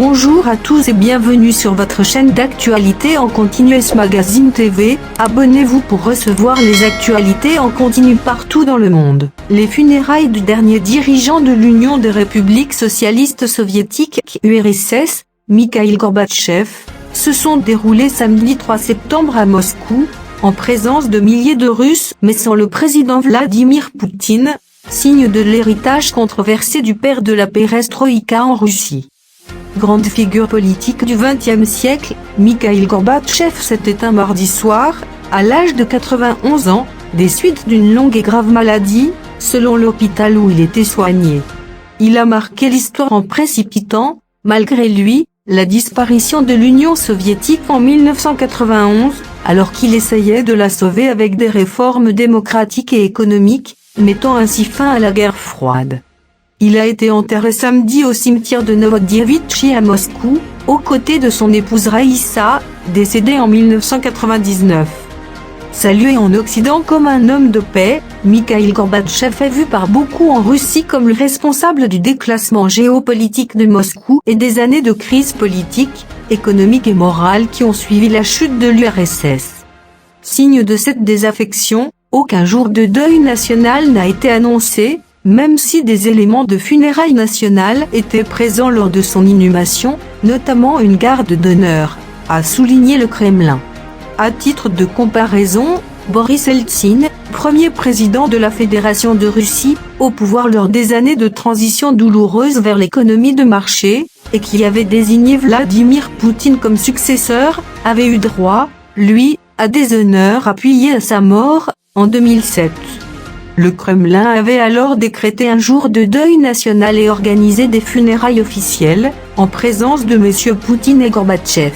Bonjour à tous et bienvenue sur votre chaîne d'actualité en continu S Magazine TV. Abonnez-vous pour recevoir les actualités en continu partout dans le monde. Les funérailles du dernier dirigeant de l'Union des républiques socialistes soviétiques URSS, Mikhaïl Gorbatchev, se sont déroulées samedi 3 septembre à Moscou, en présence de milliers de Russes mais sans le président Vladimir Poutine, signe de l'héritage controversé du père de la perestroïka en Russie. Grande figure politique du XXe siècle, Mikhaïl Gorbatchev s'est éteint mardi soir, à l'âge de 91 ans, des suites d'une longue et grave maladie, selon l'hôpital où il était soigné. Il a marqué l'histoire en précipitant, malgré lui, la disparition de l'Union soviétique en 1991, alors qu'il essayait de la sauver avec des réformes démocratiques et économiques, mettant ainsi fin à la guerre froide. Il a été enterré samedi au cimetière de Novodievitchi à Moscou, aux côtés de son épouse Raïssa, décédée en 1999. Salué en Occident comme un homme de paix, Mikhaïl Gorbatchev est vu par beaucoup en Russie comme le responsable du déclassement géopolitique de Moscou et des années de crise politique, économique et morale qui ont suivi la chute de l'URSS. Signe de cette désaffection, aucun jour de deuil national n'a été annoncé, même si des éléments de funérailles nationales étaient présents lors de son inhumation, notamment une garde d'honneur, a souligné le Kremlin. À titre de comparaison, Boris Eltsine, premier président de la Fédération de Russie, au pouvoir lors des années de transition douloureuse vers l'économie de marché, et qui avait désigné Vladimir Poutine comme successeur, avait eu droit, lui, à des honneurs appuyés à sa mort, en 2007. Le Kremlin avait alors décrété un jour de deuil national et organisé des funérailles officielles, en présence de M. Poutine et Gorbatchev.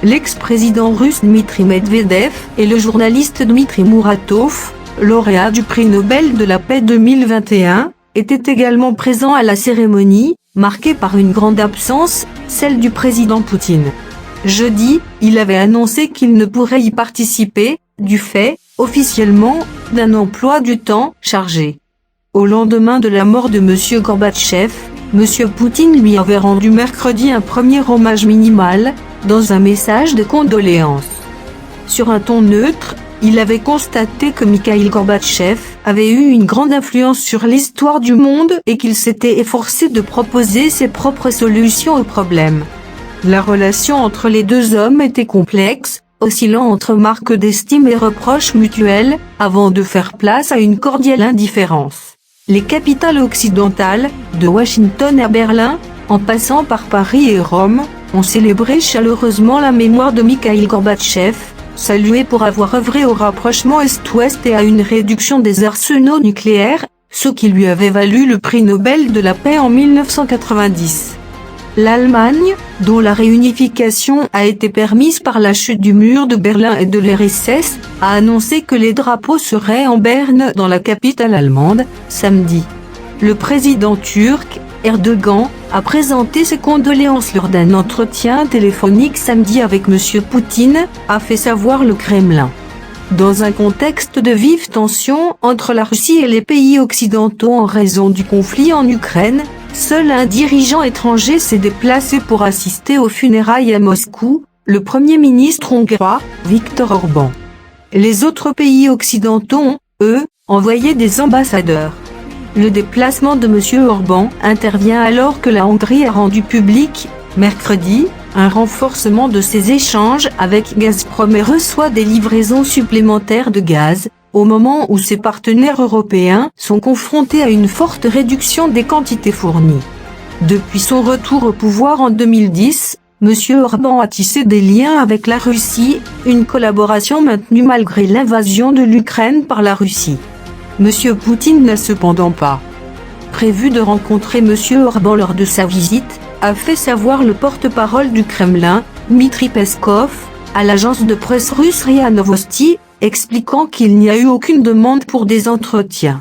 L'ex-président russe Dmitri Medvedev et le journaliste Dmitri Muratov, lauréat du prix Nobel de la paix 2021, étaient également présents à la cérémonie, marquée par une grande absence, celle du président Poutine. Jeudi, il avait annoncé qu'il ne pourrait y participer, du fait, officiellement, d'un emploi du temps chargé. Au lendemain de la mort de M. Gorbatchev, M. Poutine lui avait rendu mercredi un premier hommage minimal, dans un message de condoléances. Sur un ton neutre, il avait constaté que Mikhaïl Gorbatchev avait eu une grande influence sur l'histoire du monde et qu'il s'était efforcé de proposer ses propres solutions aux problèmes. La relation entre les deux hommes était complexe, oscillant entre marques d'estime et reproches mutuels, avant de faire place à une cordiale indifférence. Les capitales occidentales, de Washington à Berlin, en passant par Paris et Rome, ont célébré chaleureusement la mémoire de Mikhaïl Gorbatchev, salué pour avoir œuvré au rapprochement Est-Ouest et à une réduction des arsenaux nucléaires, ce qui lui avait valu le prix Nobel de la paix en 1990. L'Allemagne, dont la réunification a été permise par la chute du mur de Berlin et de l'URSS, a annoncé que les drapeaux seraient en berne dans la capitale allemande, samedi. Le président turc, Erdogan, a présenté ses condoléances lors d'un entretien téléphonique samedi avec M. Poutine, a fait savoir le Kremlin. Dans un contexte de vive tension entre la Russie et les pays occidentaux en raison du conflit en Ukraine, seul un dirigeant étranger s'est déplacé pour assister aux funérailles à Moscou, le Premier ministre hongrois, Viktor Orban. Les autres pays occidentaux ont, eux, envoyé des ambassadeurs. Le déplacement de M. Orban intervient alors que la Hongrie a rendu public, mercredi, un renforcement de ses échanges avec Gazprom et reçoit des livraisons supplémentaires de gaz, au moment où ses partenaires européens sont confrontés à une forte réduction des quantités fournies. Depuis son retour au pouvoir en 2010, M. Orban a tissé des liens avec la Russie, une collaboration maintenue malgré l'invasion de l'Ukraine par la Russie. M. Poutine n'a cependant pas prévu de rencontrer M. Orban lors de sa visite, a fait savoir le porte-parole du Kremlin, Dmitri Peskov, à l'agence de presse russe RIA Novosti, expliquant qu'il n'y a eu aucune demande pour des entretiens.